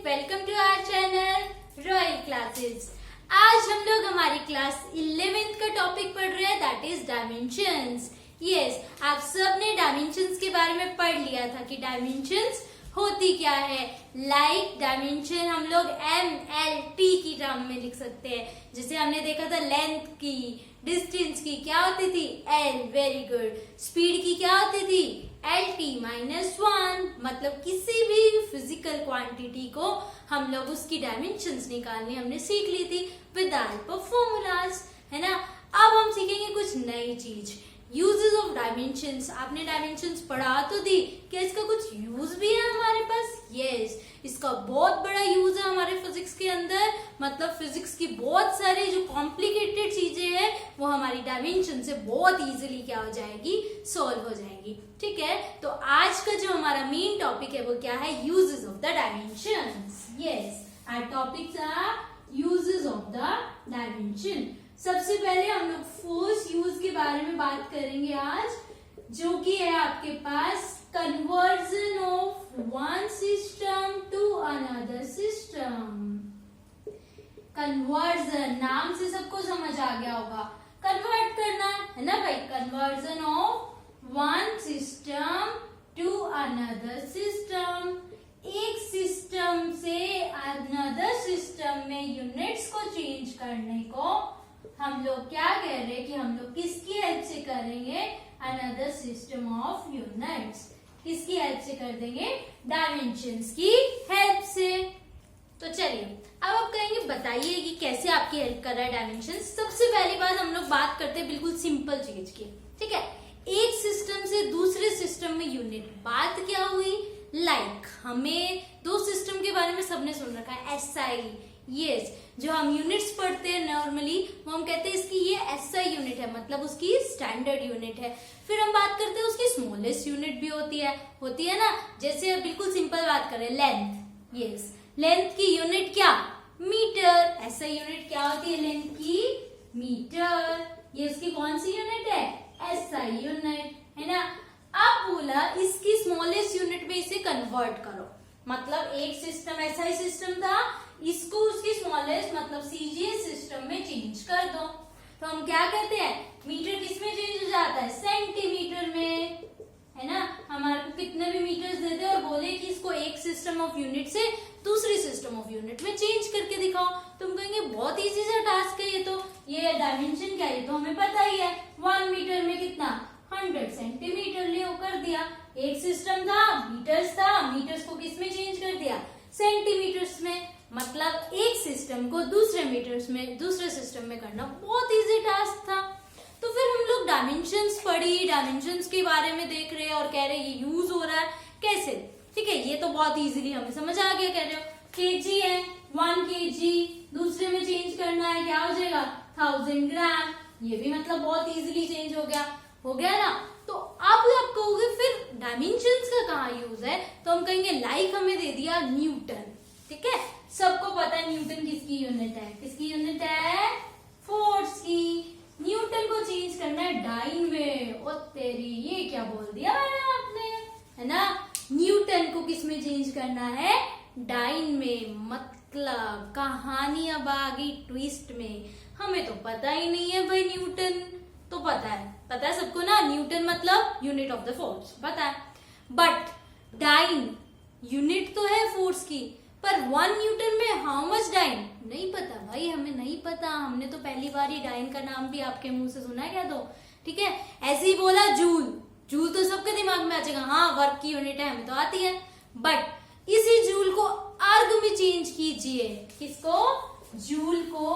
Welcome to our channel royal classes. आज हम लोग हमारी क्लास 11th का टॉपिक पढ़ रहे हैं, दैट इज डायमेंशंस। यस, आप सब ने डायमेंशंस के बारे में पढ़ लिया था कि डायमेंशंस होती क्या है। लाइक डायमेंशन हम लोग MLT की टर्म में लिख सकते हैं। जैसे हमने देखा था लेंथ की, डिस्टेंस की क्या होती थी L, वेरी गुड। स्पीड की क्या होती थी LT-1, मतलब किसी भी फिजिकल क्वांटिटी को हम लोग उसकी डायमेंशंस निकालनी हमने सीख ली थी with the help of formulas, है ना। अब हम सीखेंगे कुछ नई चीज, यूजेस ऑफ डायमेंशंस। आपने डायमेंशंस पढ़ा तो दी, क्या इसका कुछ यूज भी है हमारे पास? यस, इसका बहुत बड़ा यूज है हमारे फिजिक्स के अंदर। मतलब फिजिक्स की बहुत सारी जो कॉम्प्लिकेटेड चीजें हैं वो हमारी डायमेंशन से बहुत इजीली क्या हो जाएगी, सॉल्व हो जाएगी। ठीक है, तो आज का जो हमारा मेन टॉपिक है वो क्या है, uses of the dimensions. Yes, our topics are uses of the dimension. सबसे पहले हम लोग फोर्स यूज के बारे में बात करेंगे आज, जो कि है आपके पास conversion of one system to another system. Conversion नाम से सबको समझ आ गया होगा, कन्वर्ट करना है ना भाई। Conversion of one system to another system, एक सिस्टम से अनदर सिस्टम में यूनिट्स को चेंज करने को हम लोग क्या कह रहे हैं कि हम लोग किसकी हेल्प से करेंगे, अनदर सिस्टम ऑफ यूनिट्स। किसकी हेल्प से कर देंगे, डायमेंशंस की हेल्प से। तो चलिए अब आप कहेंगे बताइए कि कैसे आपकी हेल्प कर रहा है डायमेंशंस। सबसे पहली बात हम लोग बात करते हैं बिल्कुल सिंपल चीज की। ठीक है, एक सिस्टम से दूसरे सिस्टम में यूनिट, बात क्या हुई, लाइक हमें दो सिस्टम के बारे में सबने सुन रखा है, SI। यस, जो हम यूनिट्स पढ़ते हैं नॉर्मली वो हम कहते हैं इसकी ये SI यूनिट है, मतलब उसकी स्टैंडर्ड यूनिट है। फिर हम बात करते हैं उसकी स्मॉलेस्ट यूनिट भी होती है ना। जैसे बिल्कुल सिंपल बात करें, लेंथ। यस, लेंथ की यूनिट क्या, मीटर। SI यूनिट क्या होती है लेंथ की, मीटर। ये उसकी कौन सी यूनिट है, SI यूनिट, है ना। अब बोला इसकी स्मॉलेस्ट यूनिट में इसे कन्वर्ट करो, मतलब एक सिस्टम SI सिस्टम था, इसको उसकी स्मॉलेस्ट मतलब CGS सिस्टम में चेंज कर दो। तो हम क्या कहते हैं, मीटर किस में चेंज हो जाता है, सेंटीमीटर में, है ना। हमारे को कितने भी मीटर्स दे दे और बोले कि इसको एक सिस्टम ऑफ यूनिट से दूसरी सिस्टम ऑफ यूनिट में चेंज करके दिखाओ, तुम कहेंगे बहुत इजी सा टास्क है ये तो, ये डायमेंशन क्या है ये तो हमें पता ही है। 1 मीटर में कितना, 100 सेंटीमीटर ले कर दिया। एक सिस्टम था, मीटर्स को किस में चेंज कर दिया, सेंटीमीटर्स में। मतलब एक सिस्टम को दूसरे सिस्टम में करना बहुत इजी टास्क था। तो फिर हम लोग डायमेंशंस पढ़ी, डायमेंशंस के बारे में देख रहे हैं और कह रहे हैं ये यूज हो रहा है कैसे। ठीक है, ये तो बहुत इजीली हमें समझ आ गया। कह रहे हो kg है, 1 kg दूसरे में चेंज करना है, क्या हो जाएगा 1000 ग्राम। ये भी मतलब बहुत इजीली चेंज हो गया ना। तो अब आप कहोगे फिर डायमेंशंस का कहाँ यूज है, तो हम कहेंगे लाइक हमें दे दिया न्यूटन। ठीक है, सबको पता है न्यूटन किसकी यूनिट है, किसकी यूनिट है, फोर्स की। न्यूटन को चेंज करना है डाइन में। ओ तेरी, ये क्या बोल दिया आपने, है ना। न्यूटन को किस में चेंज करना है, डाइन में। मतलब कहानी अब आ गई ट्विस्ट में। हमें तो पता ही नहीं है भाई, न्यूटन तो पता है सबको ना, न्यूटन मतलब यूनिट ऑफ द फोर्स पता है, बट डाइन यूनिट तो है फोर्स की, पर 1 न्यूटन में हाउ मच डाइन नहीं पता भाई, हमें नहीं पता। हमने तो पहली बार ही डाइन का नाम भी आपके मुंह से सुना है क्या तो। ठीक है, ऐसे ही बोला जूल तो सबके दिमाग में आ जाएगा, हाँ वर्क की यूनिट है, हमें तो आती है। बट इसी जूल को अर्ग में चेंज कीजिए, किसको, जूल को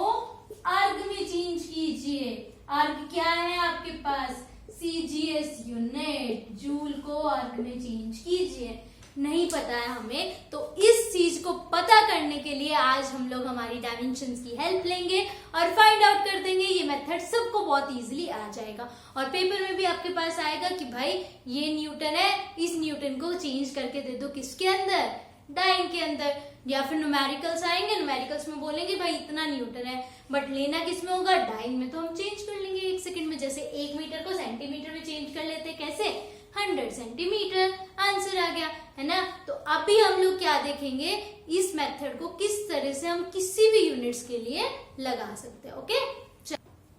अर्ग में चेंज कीजिए। अर्ग क्या है आपके पास, CGS यूनिट। जूल को अर्ग में चेंज कीजिए, नहीं पता है हमें। तो इस चीज को पता करने के लिए आज हम लोग हमारी डायमेंशंस की हेल्प लेंगे और फाइंड आउट कर देंगे। ये मेथड सबको बहुत इजीली आ जाएगा और पेपर में भी आपके पास आएगा कि भाई ये न्यूटन है, इस न्यूटन को चेंज करके दे दो किसके अंदर, डाइन के अंदर। या फिर न्यूमेरिकल्स आएंगे, न्यूमेरिकल्स में बोलेंगे भाई इतना न्यूटन है, बट लेना किस में होगा, डाइन में। तो हम चेंज कर लेंगे 1 सेकंड में, जैसे 1 मीटर को सेंटीमीटर में चेंज कर लेते, कैसे, 100 सेंटीमीटर। आंसर आ गया, है ना। तो अभी हम लोग क्या देखेंगे, इस मेथड को किस तरह से हम किसी भी यूनिट्स के लिए लगा सकते हैं। ओके,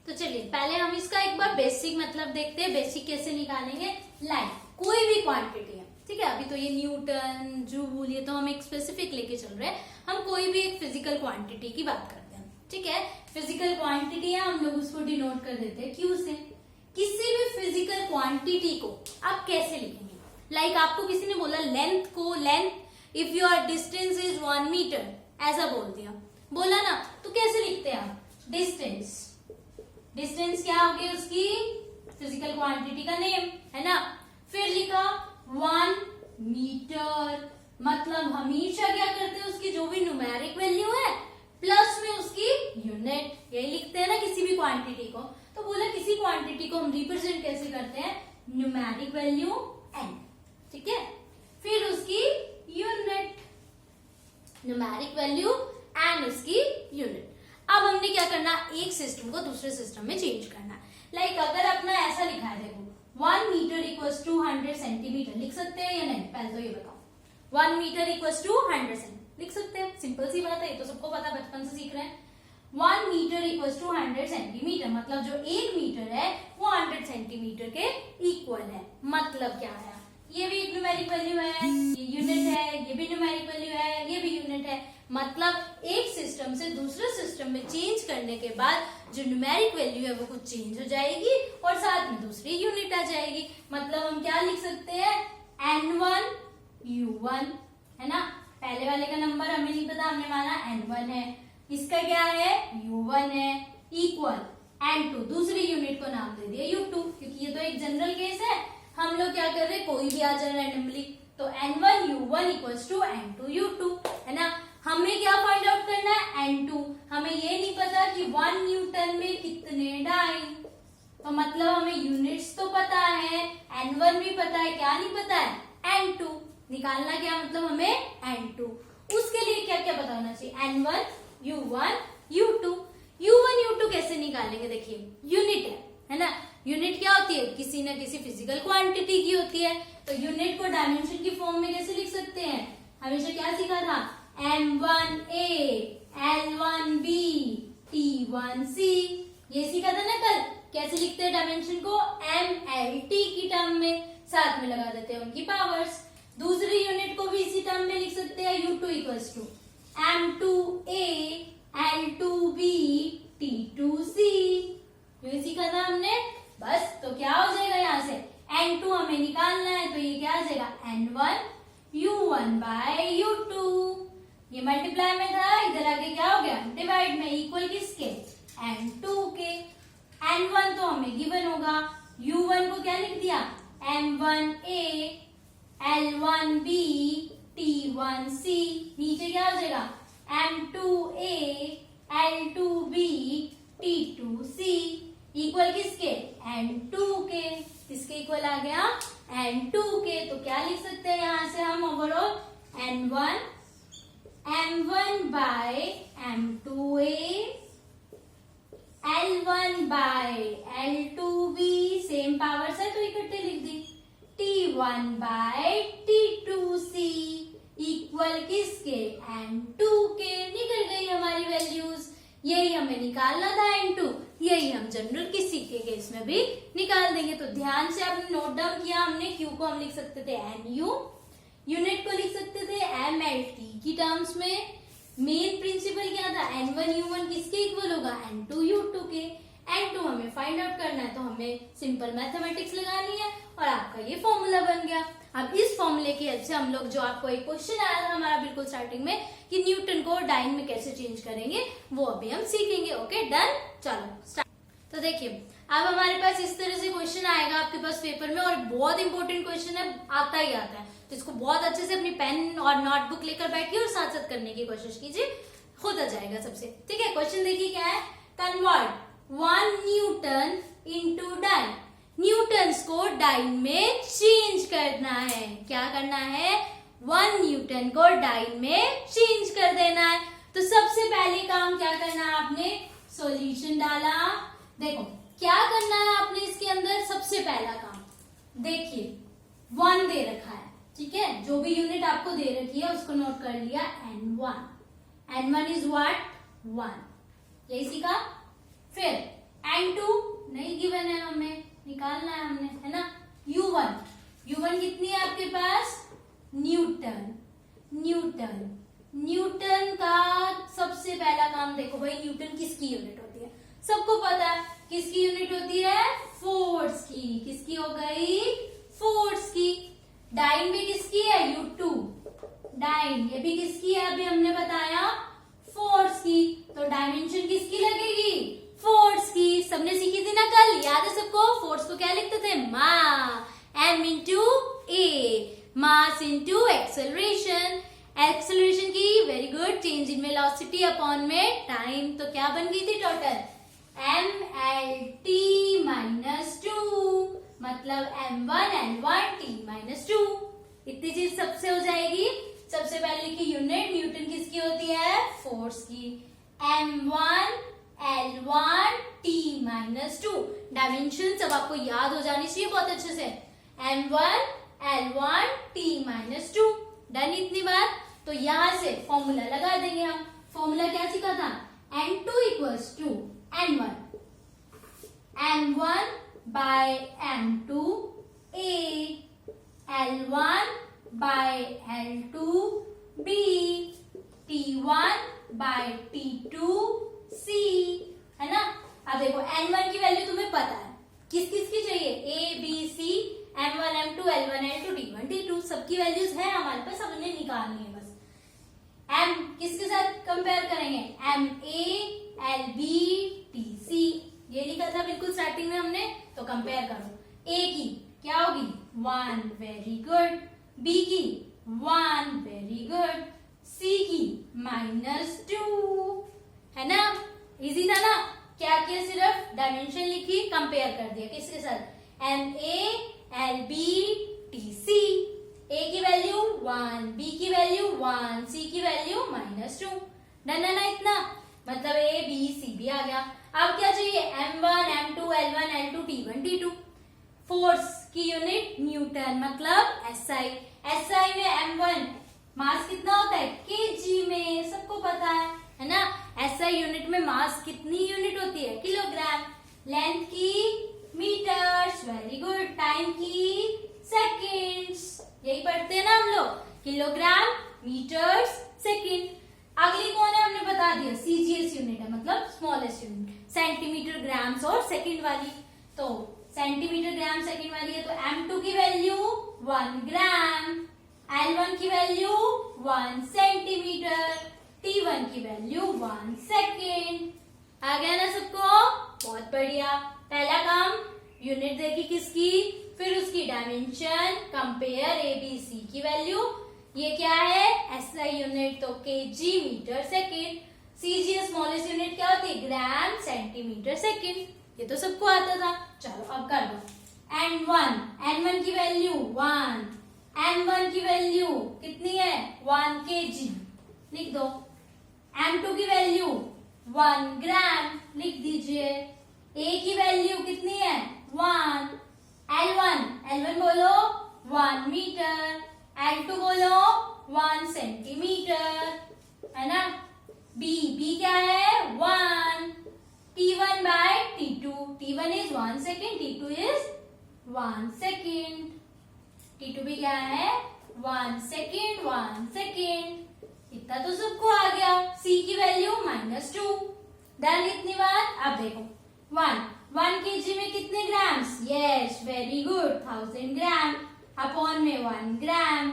तो चलिए पहले हम इसका एक बार बेसिक मतलब देखते हैं। बेसिक कैसे निकालेंगे, लाइक कोई भी क्वांटिटी है, ठीक है। अभी तो ये न्यूटन, जूल, ये तो हम एक स्पेसिफिक लेके चल रहे हैं। हम कोई भी एक फिजिकल क्वांटिटी की बात करते हैं, ठीक है। फिजिकल क्वांटिटी है, हम लोग उसको डिनोट कर देते हैं क्यू से। किसी भी फिजिकल क्वांटिटी को आप कैसे लिखेंगे, लाइक आपको किसी ने बोला लेंथ को, length if your distance is 1 metre, ऐसा बोल दिया, बोला ना, तो कैसे लिखते हैं आप, डिस्टेंस। डिस्टेंस क्या होगी उसकी, फिजिकल क्वांटिटी का नेम, है ना। फिर लिखा 1 मीटर, मतलब हमेशा क्या करते हैं, उसकी जो भी न्यूमेरिक वैल्यू है प्लस में उसकी यूनिट, यही लिखते हैं ना किसी भी क्वांटिटी को। तो बोला किसी क्वांटिटी को हम रिप्रेजेंट कैसे करते हैं, न्यूमेरिक वैल्यू n, ठीक है। फिर उसकी यूनिट, न्यूमेरिक वैल्यू एंड उसकी यूनिट। अब हमने क्या करना, एक सिस्टम को दूसरे सिस्टम में चेंज करना। लाइक अगर अपना ऐसा लिखा है, देखो 1 मीटर इक्वल्स टू 100 सेंटीमीटर, लिख सकते हैं या नहीं, पहले तो ये बताओ। 1 मीटर इक्वल्स टू 100 सेंटीमीटर लिख सकते हैं, सिंपल सी बात है, ये तो सबको पता, बचपन से सीख रहे हैं। 1 मीटर इक्वल्स टू 100 सेंटीमीटर, मतलब जो 1 मीटर है वो 100 सेंटीमीटर के इक्वल है। मतलब क्या है, ये भी एक न्यूमेरिक वैल्यू है, ये यूनिट है, ये भी न्यूमेरिक वैल्यू है, ये भी यूनिट है। मतलब एक सिस्टम से दूसरे सिस्टम में चेंज करने के बाद जो न्यूमेरिक वैल्यू है वो कुछ चेंज हो जाएगी और साथ में दूसरी यूनिट आ जाएगी। मतलब हम क्या लिख सकते हैं, N1 U1, है ना। पहले वाले का नंबर हमें नहीं पता, हमने माना N1 है, इसका क्या है U1 है, इक्वल N2, दूसरी यूनिट को नाम दे दिया U2, क्योंकि ये तो एक जनरल केस है, हम लोग क्या कर रहे हैं, कोई भी आ जाए रैंडमली। तो N1 U1 equals to N2 U2, है ना। हमें क्या फाइंड आउट करना है, N2। हमें ये नहीं पता कि 1 न्यूटन में कितने डाइन, तो मतलब हमें यूनिट्स तो पता है, N1 भी पता है, क्या नहीं पता है, N2। निकालना क्या, मतलब हमें N2। उसके लिए क्या क्या पता होना चाहिए, N1 U1 U2। U1 U2 कैसे निकालेंगे, देखिए यूनिट है ना। यूनिट क्या होती है, किसी न किसी फिजिकल क्वांटिटी की होती है। तो यूनिट को डायमेंशन की फॉर्म में कैसे लिख सकते हैं, हमेशा क्या सीखा था, M1A L1B T1C, ये सीखा था ना कल। कैसे लिखते हैं डायमेंशन को, MLT की टर्म में, साथ में लगा देते हैं उनकी पावर्स। दूसरी यूनिट को भी इसी टर्म में लिख सकते हैं, U2 equals to M2A L2B T2C, ये सीखा था हमने। बस तो क्या हो जाएगा, यहाँ से N2 हमें निकालना है, तो ये क्या आ जाएगा, N1 U1 बाय U2। ये मल्टीप्लाई में था, इधर आके क्या हो गया, डिवाइड में, इक्वल किसके, N2 के। N1 तो हमें गिवन होगा, U1 को क्या लिख दिया, M1A L1B T1C, नीचे क्या हो जाएगा, M2A L2B T2C, इक्वल किसके, N2 के। किसके इक्वल आ गया, N2 के। तो क्या लिख सकते हैं यहां से हम, overall N1 M1 by M2A L1 by L2B, same powers है तो इकट्ठे लिख दी, T1 बाय T2C, इक्वल किसके, N2 के। निकल गई हमारी वैल्यूज। यही हमें निकालना था N2, यही हम जनरल किसी के केस में भी निकाल देंगे। तो ध्यान से आपने नोट डाउन किया, हमने Q को हम लिख सकते थे NU, यूनिट को लिख सकते थे MLT की टर्म्स में। मेन प्रिंसिपल क्या था, N1 U1 किसके इक्वल होगा, N2 U2 के। N2 हमें फाइंड आउट करना है, तो हमें सिंपल मैथमेटिक्स लगानी है और आपका ये फॉर्मूला बन गया। अब इस फॉर्मूले की हेल्प से हम लोग, जो आपको एक क्वेश्चन आया था हमारा बिल्कुल स्टार्टिंग में कि न्यूटन को डाइन में कैसे चेंज करेंगे, वो अभी हम सीखेंगे। ओके डन, चलो स्टार्ट। तो देखिए अब हमारे पास इस तरह से क्वेश्चन आएगा आपके पास पेपर में, और बहुत इंपॉर्टेंट क्वेश्चन है, आता ही आता है। तो इसको बहुत अच्छे से अपनी पेन और नोटबुक लेकर बैठिए और साथ साथ करने की कोशिश कीजिए, होता जाएगा सबसे। ठीक है, क्वेश्चन देखिए क्या है, convert 1 newton into dyne. Newtons को डाइन में चेंज करना है। क्या करना है, 1 न्यूटन को डाइन में चेंज कर देना है। तो सबसे पहले काम क्या करना है, आपने सॉल्यूशन डाला। देखो क्या करना है आपने इसके अंदर, सबसे पहला काम देखिए 1 दे रखा है, ठीक है। जो भी यूनिट आपको दे रखी है उसको नोट कर लिया N1. N1 is what? 1. यही सीखा। फिर N2 नहीं गिवन है, हमें निकालना है हमने, है ना। U1. U1 कितनी है आपके पास? न्यूटन. न्यूटन न्यूटन का सबसे पहला काम देखो भाई, न्यूटन किसकी यूनिट होती है? सबको पता है किसकी यूनिट होती है? फोर्स की. किसकी हो गई? फोर्स की. डाइन भी किसकी है? U2. डाइन ये भी किसकी है? अभी हमने बताया फोर्स की. तो डायमेंशन किसकी लगेगी? फोर्स की. सबने सीखी थी ना कल, याद है सबको? फोर्स को क्या लिखते थे? मा. M into A. Mass into acceleration. Acceleration की very good, change in velocity upon में टाइम. तो क्या बन गई थी टोटल? MLT माइनस 2, मतलब M1 L1 T माइनस 2. इतनी चीज सबसे हो जाएगी. सबसे पहले की यूनिट न्यूटन किसकी होती है? फोर्स की. M1 L1 T minus 2. Dimension सब आपको याद हो जानी चाहिए बहुत अच्छे से. M1 L1 T minus 2. Done इतनी बार. तो यहां से फॉर्मूला लगा देंगे हम. फॉर्मूला क्या सीखा था? N2 equals to N1 M1 by M2 A, L1 by L2 B, T1 by T2 C, है ना. अब देखो N1 की वैल्यू तुम्हें पता है, किस किस की चाहिए? A B C, M1 M2 L1 L2 T1 T2 सबकी वैल्यूज है हमारे पास, सब उन्हें निकालनी है बस. M किसके साथ कंपेयर करेंगे? MA LB TC. ये लिखा था बिल्कुल स्टार्टिंग में हमने. तो कंपेयर करो. A की क्या होगी? 1. Very good. B की 1. Very good. C की -2, है ना. इजी था ना. क्या किया? सिर्फ डायमेंशन लिखी, कंपेयर कर दिया. किसके साथ? MA LB TC. A की वैल्यू 1, B की वैल्यू 1, C की वैल्यू -2. डन है ना इतना. मतलब A B C भी आ गया. अब क्या चाहिए? M1 M2 L1 L2 T1 T2. Force की यूनिट न्यूटन, मतलब SI. SI में M1 मास कितना होता है? kg में. सबको पता है ना. SI यूनिट में मास कितनी यूनिट होती है? किलोग्राम. लेंथ की मीटर्स. Very good. टाइम की सेकेंड्स. यही पढ़ते हैं ना हम लोग, किलोग्राम मीटर्स सेकेंड. अगली कौन है? हमने बता दिया CGS यूनिट है, मतलब स्मॉलेस्ट यूनिट. सेंटीमीटर ग्राम्स और सेकेंड वाली. तो सेंटीमीटर ग्राम सेकेंड वाली है. तो M2 की वैल्यू 1 ग्राम, L1 की वैल्यू 1 सेंटीमीटर, T1 की वैल्यू 1 सेकेंड. आ गया ना सबको? बहुत बढ़िया. पहला काम यूनिट देखी किसकी, फिर उसकी डायमेंशन, कंपेयर ABC की वैल्यू. ये क्या है? SI यूनिट, तो kg metre second. CGS smallest unit क्या होती है? Gram centimetre second. ये तो सबको आता था. चलो अब कर दो. N1 की वैल्यू 1, M1 की वैल्यू कितनी है? 1 kg. लिख दो. M2 की वैल्यू 1 ग्राम. लिख दीजिए. A की वैल्यू कितनी है? 1. L1 बोलो 1 मीटर. L2 बोलो 1 सेंटीमीटर, है ना. B क्या है? 1. T1 by T2. T1 is 1 second, T2 is 1 second. T2 भी क्या है? 1 सेकेंड 1 सेकेंड. इतना तो सबको आ गया. C की वैल्यू -2. डन इतनी बार. अब देखो 1 kg में कितने ग्राम्स? यस वेरी गुड, 1000 ग्राम. अपॉन में 1 ग्राम.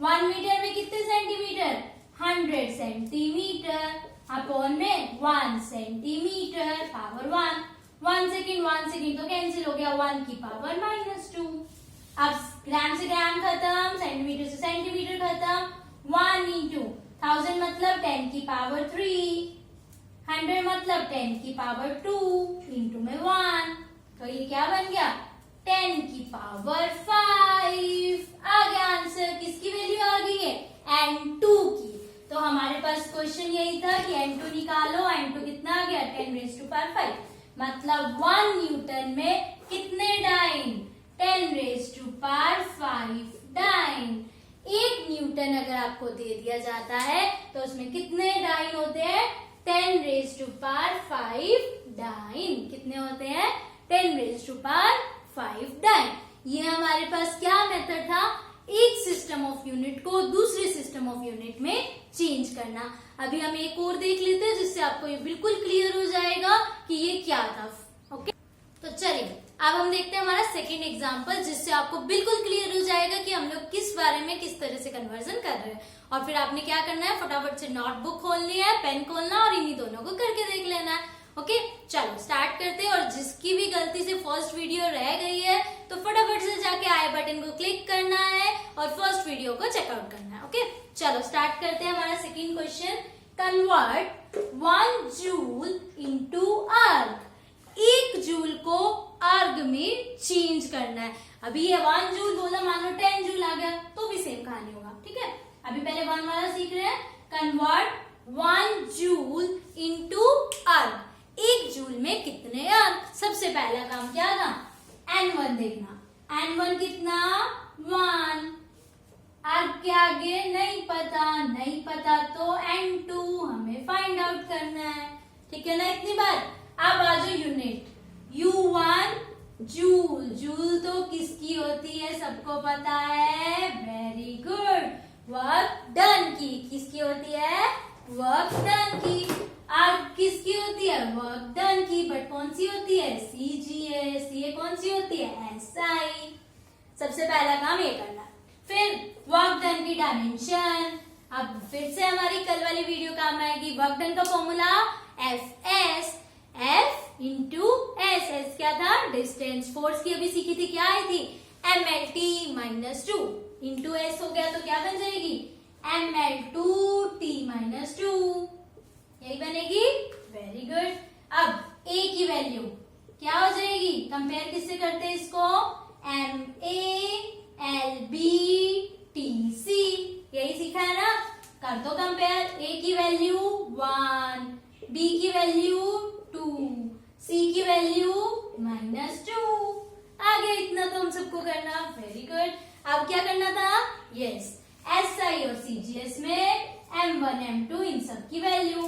1 मीटर में कितने सेंटीमीटर? 100 सेंटीमीटर. अपॉन में 1 सेंटीमीटर पावर 1 सेकेंड तो कैंसिल हो गया. 1 की पावर -2. अब ग्राम से ग्राम खत्म, सेंटीमीटर से सेंटीमीटर खत्म. 1 इंटू 1000 मतलब 10 की पावर 3. 100 मतलब 10 की पावर 2 इंटू में 1. तो ये क्या बन गया? 10 की पावर 5. आ गया आंसर. किसकी वैल्यू आ गई है? N2 की. तो हमारे पास क्वेश्चन यही था कि N2 निकालो. N2 कितना आ गया? 10 raised to power 5. मतलब 1 न्यूटन में कितने dyne? 10 raise to power 5 dyne. 1 newton अगर आपको दे दिया जाता है तो उसमें कितने डाइन होते हैं? 10 रेज टू पावर 5 डाइन। कितने होते हैं? 10 रेज टू पावर 5 डाइन। ये हमारे पास क्या मेथड था? एक सिस्टम ऑफ यूनिट को दूसरे सिस्टम ऑफ यूनिट में चेंज करना। अभी हम एक और देख लेते हैं जिससे आपको ये बिल्कुल क्लियर हो जाएगा कि ये क्या था। ओके, तो चलिए अब हम देखते हैं हमारा सेकेंड एग्जाम्पल, जिससे आपको बिल्कुल क्लियर हो जाएगा कि हम लोग किस बारे में किस तरह से कन्वर्जन कर रहे हैं। और फिर आपने क्या करना है, फटाफट से नोटबुक खोलनी है, पेन खोलना और इन्हीं दोनों को करके देख लेना है। ओके, चलो स्टार्ट करते हैं। और जिसकी भी गलती से फर्स्ट वीडियो रह गई है तो फटाफट से जाके आई बटन को क्लिक करना है और फर्स्ट वीडियो को चेकआउट करना है। ओके, चलो स्टार्ट करते हैं हमारा second question. Convert 1 joule into अर्ग। 1 जूल को अर्ग में चेंज करना है। अभी ये 1 जूल बोला, मान लो 10 जूल आ गया तो भी सेम कहानी होगा। ठीक है, अभी पहले 1 वाला सीख रहे हैं। कन्वर्ट 1 जूल इनटू अर्ग। 1 जूल में कितने अर्ग? सबसे पहला काम क्या था? N1 देखना। N1 कितना? 1। अर्ग के आगे नहीं पता तो N2 हमें फाइंड आउट करना है। ठीक है ना, इतनी बार। अब आ जाओ यूनिट। U1 joule. जूल तो किसकी होती है? सबको पता है। Very good. वर्क डन की। किसकी होती है? वर्क डन की। अर्ग किसकी होती है? वर्क डन की। बट कौन सी होती है? CGS। ये कौन सी होती है? SI। सबसे पहला काम ये करना। फिर वर्क डन की डायमेंशन। अब फिर से हमारी कल वाली वीडियो काम आएगी। वर्क डन का formula FS। F into S। S क्या था? डिस्टेंस। फोर्स की अभी सीखी थी, क्या आई थी? MLT -2 इंटू S हो गया तो क्या बन जाएगी? ML2T -2। यही बनेगी। Very good. अब A की वैल्यू क्या हो जाएगी? कंपेयर किससे करते हैं इसको? MALBTC। यही सीखा है ना, कर दो कंपेयर। A की वैल्यू 1, B की वैल्यू 2, C की वैल्यू -2। आगे इतना तो हम सबको करना। Very good. अब क्या करना था? यस, SI और CGS में M1 M2 इन सब की वैल्यू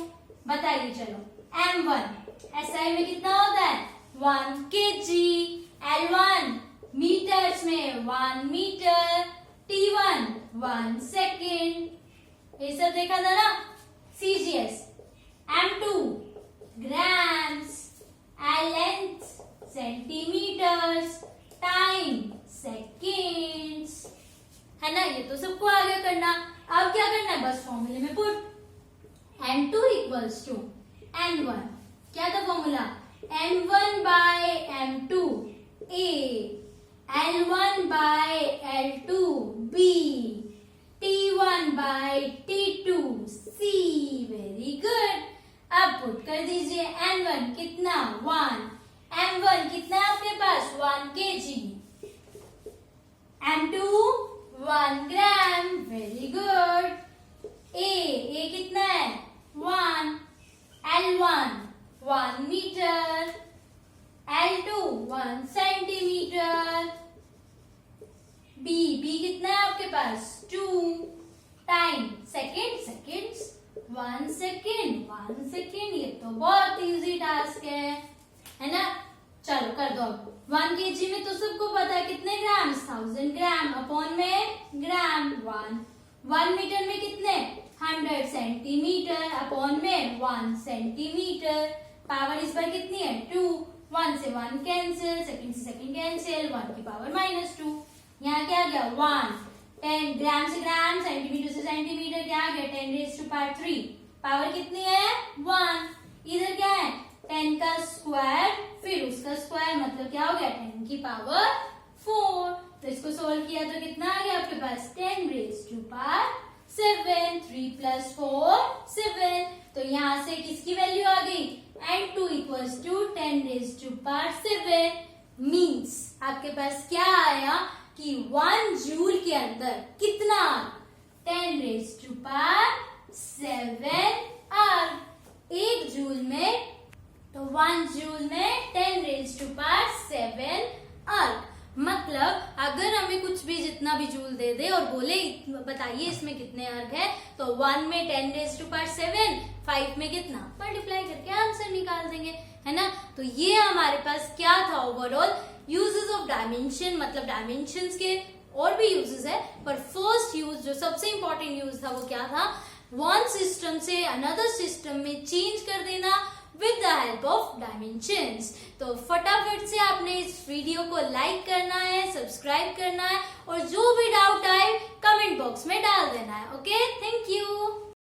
बताइए। चलो, M1 SI में कितना होता है? 1 kg। L1 मीटर्स में 1 मीटर। T1 1 second. ये सब देखा था ना। CGS M2 grams. Length centimetres. Time seconds. है ना, ये तो सबको आगे करना। अब क्या करना है? बस फॉर्मूले में put. N2 equals to N1। क्या था formula? M1 by M2 A, L1 by L2 B, T1 by T2 C। Very good. अब पुट कर दीजिए। N1 कितना? 1। M1 कितना है आपके पास? 1 kg। M2 1 gram. Very good. A कितना है? 1। L1 1 metre. L2 1 centimetre. B कितना है आपके पास? 2। Time seconds 1 second. ये तो बहुत इजी टास्क है ना। चलो कर दो। 1 kg में तो सबको पता है कितने ग्राम? 1000 ग्राम। अपॉन में ग्राम 1 मीटर में कितने? 100 सेंटीमीटर। अपॉन में 1 सेंटीमीटर। पावर इस पर कितनी है? 2। 1 से 1 कैंसिल, सेकंड से सेकंड कैंसिल, 1 की पावर -2। यहाँ क्या आ गया? 1। 10 ग्राम से ग्राम, सेंटीमीटर से सेंटीमीटर, क्या आ गया? 10 रेज़ टू पावर 3। पावर कितनी है? 1। इधर क्या है? 10 का स्क्वायर फिर उसका स्क्वायर, मतलब क्या हो गया? 10 की पावर 4। तो इसको सोल्व किया तो कितना आ गया आपके पास? 10 रेज़ टू पावर 7। 3 + 4 7। तो यहाँ से किसकी वैल्यू आ गई? N2 equals to 10 raise to power 7। Means आपके पास क्या आया कि 1 जूल के अंदर कितना? 10 रेज़ टू पावर 7 अर्ग। 1 जूल में तो 1 जूल में 10 रेज़ टू पावर 7 अर्ग। मतलब बताइए इसमें कितने अर्ग है। तो 1 में 10⁻⁷, 5 में कितना, मल्टीप्लाई करके आंसर निकाल देंगे, है ना। तो ये हमारे पास क्या था ओवरऑल, यूजेस ऑफ डायमेंशन, मतलब डायमेंशंस के और भी यूजेस है, पर फर्स्ट यूज जो सबसे इंपॉर्टेंट यूज था वो क्या था, वन सिस्टम से अनदर सिस्टम में चेंज कर देना with the help of dimensions. तो फटाफट से आपने इस वीडियो को लाइक करना है, सब्सक्राइब करना है, और जो भी डाउट आए कमेंट बॉक्स में डाल देना है। Okay, thank you.